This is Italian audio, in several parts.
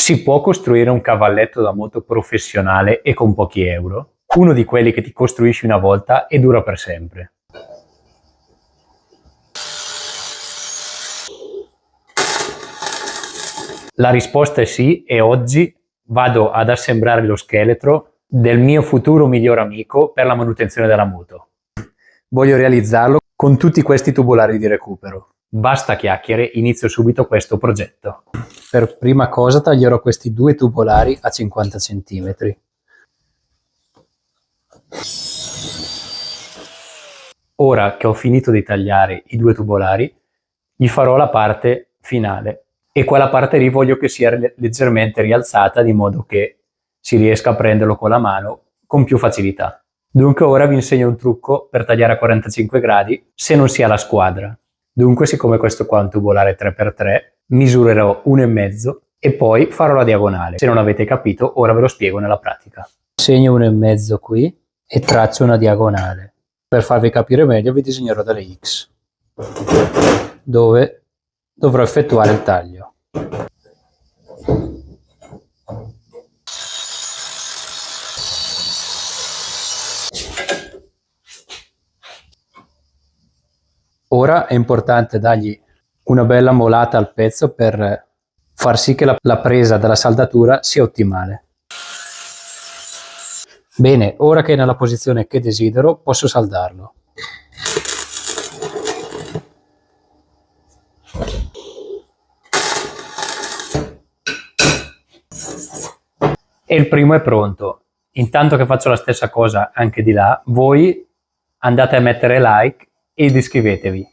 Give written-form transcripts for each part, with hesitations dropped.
Si può costruire un cavalletto da moto professionale e con pochi euro? Uno di quelli che ti costruisci una volta e dura per sempre? La risposta è sì, e oggi vado ad assemblare lo scheletro del mio futuro miglior amico per la manutenzione della moto. Voglio realizzarlo con tutti questi tubolari di recupero. Basta chiacchiere, inizio subito questo progetto. Per prima cosa taglierò questi due tubolari a 50 cm. Ora che ho finito di tagliare i due tubolari, gli farò la parte finale, e quella parte lì voglio che sia leggermente rialzata, di modo che si riesca a prenderlo con la mano con più facilità. Dunque ora vi insegno un trucco per tagliare a 45 gradi se non si ha la squadra. Dunque, siccome questo qua è un tubolare 3x3, misurerò 1,5 e poi farò la diagonale. Se non avete capito, ora ve lo spiego nella pratica. Segno 1,5 qui e traccio una diagonale. Per farvi capire meglio vi disegnerò delle X, dove dovrò effettuare il taglio. Ora è importante dargli una bella molata al pezzo per far sì che la presa della saldatura sia ottimale. Bene, ora che è nella posizione che desidero, posso saldarlo. E il primo è pronto. Intanto che faccio la stessa cosa anche di là, voi andate a mettere like ed iscrivetevi.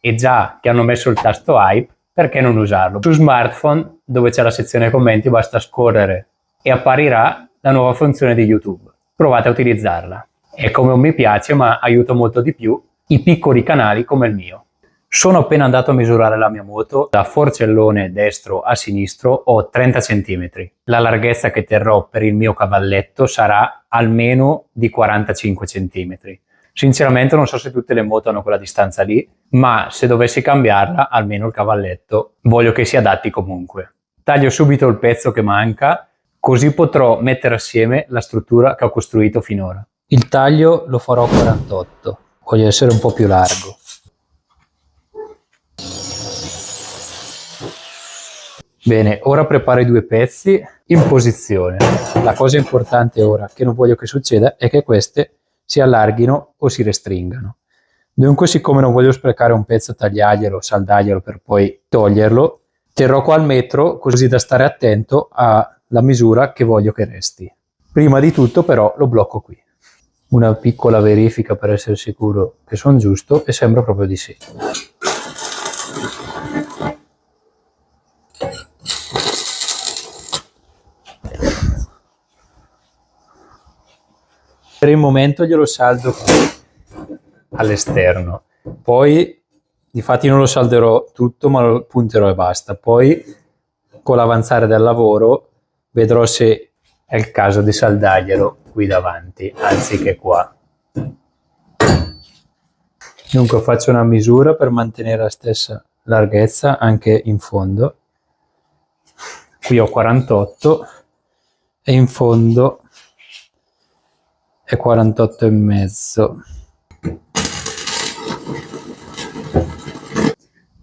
E già che hanno messo il tasto hype, perché non usarlo? Su smartphone, dove c'è la sezione commenti, basta scorrere e apparirà la nuova funzione di YouTube. Provate a utilizzarla. È come un mi piace, ma aiuta molto di più i piccoli canali come il mio. Sono appena andato a misurare la mia moto. Da forcellone destro a sinistro ho 30 cm. La larghezza che terrò per il mio cavalletto sarà almeno di 45 cm. Sinceramente non so se tutte le moto hanno quella distanza lì, ma se dovessi cambiarla, almeno il cavalletto voglio che si adatti comunque. Taglio subito il pezzo che manca, così potrò mettere assieme la struttura che ho costruito finora. Il taglio lo farò a 48, voglio essere un po' più largo. Bene, ora preparo i due pezzi in posizione. La cosa importante ora, che non voglio che succeda, è che queste si allarghino o si restringano. Dunque, siccome non voglio sprecare un pezzo, tagliarglielo, saldarglielo per poi toglierlo, terrò qua il metro, così da stare attento alla misura che voglio che resti. Prima di tutto però lo blocco qui. Una piccola verifica per essere sicuro che sono giusto, e sembra proprio di sì. Per il momento glielo saldo all'esterno, poi difatti non lo salderò tutto, ma lo punterò e basta. Poi con l'avanzare del lavoro vedrò se è il caso di saldarglielo qui davanti anziché qua. Dunque faccio una misura per mantenere la stessa larghezza anche in fondo. Qui ho 48 e in fondo è 48,5.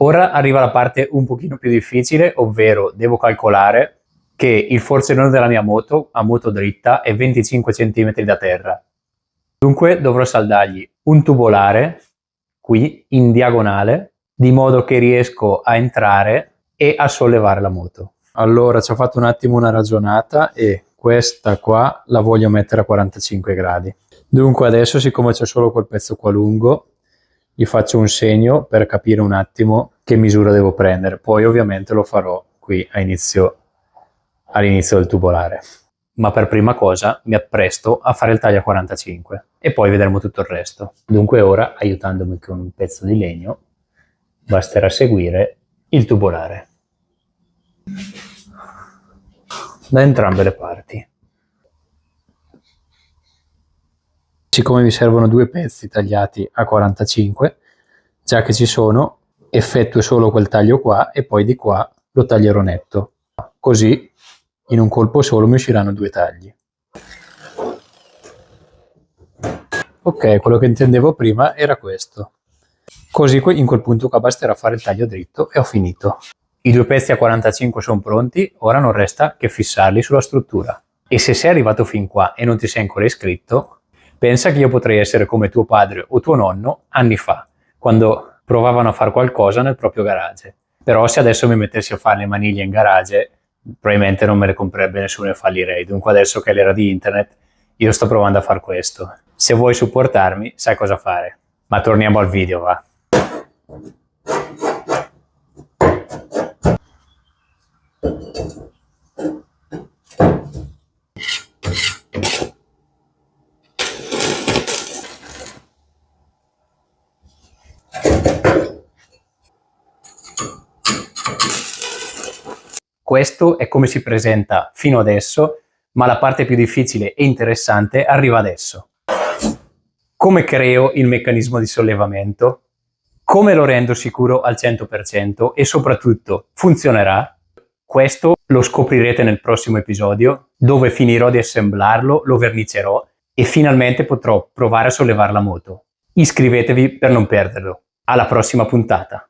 Ora arriva la parte un pochino più difficile, ovvero devo calcolare che il forzellone della mia moto, a moto dritta, è 25 cm da terra. Dunque dovrò saldargli un tubolare qui in diagonale, di modo che riesco a entrare e a sollevare la moto. Allora ci ho fatto un attimo una ragionata e questa qua la voglio mettere a 45 gradi. Dunque adesso, siccome c'è solo quel pezzo qua lungo, gli faccio un segno per capire un attimo che misura devo prendere. Poi ovviamente lo farò qui all'inizio del tubolare. Ma per prima cosa mi appresto a fare il taglio a 45 e poi vedremo tutto il resto. Dunque ora, aiutandomi con un pezzo di legno, basterà seguire il tubolare da entrambe le parti. Siccome mi servono due pezzi tagliati a 45, già che ci sono, effettuo solo quel taglio qua e poi di qua lo taglierò netto. Così In un colpo solo mi usciranno 2 tagli. Ok, quello che intendevo prima era questo. Così in quel punto qua basterà fare il taglio dritto e ho finito. I 2 pezzi a 45 sono pronti, ora non resta che fissarli sulla struttura. E se sei arrivato fin qua e non ti sei ancora iscritto, pensa che io potrei essere come tuo padre o tuo nonno anni fa, quando provavano a fare qualcosa nel proprio garage. Però se adesso mi mettessi a fare le maniglie in garage, probabilmente non me le comprerebbe nessuno e fallirei. Dunque adesso che è l'era di internet, io sto provando a fare questo. Se vuoi supportarmi, sai cosa fare. Ma torniamo al video, va. Questo è come si presenta fino adesso, ma la parte più difficile e interessante arriva adesso. Come creo il meccanismo di sollevamento? Come lo rendo sicuro al 100% e soprattutto funzionerà? Questo lo scoprirete nel prossimo episodio, dove finirò di assemblarlo, lo vernicerò e finalmente potrò provare a sollevare la moto. Iscrivetevi per non perderlo. Alla prossima puntata!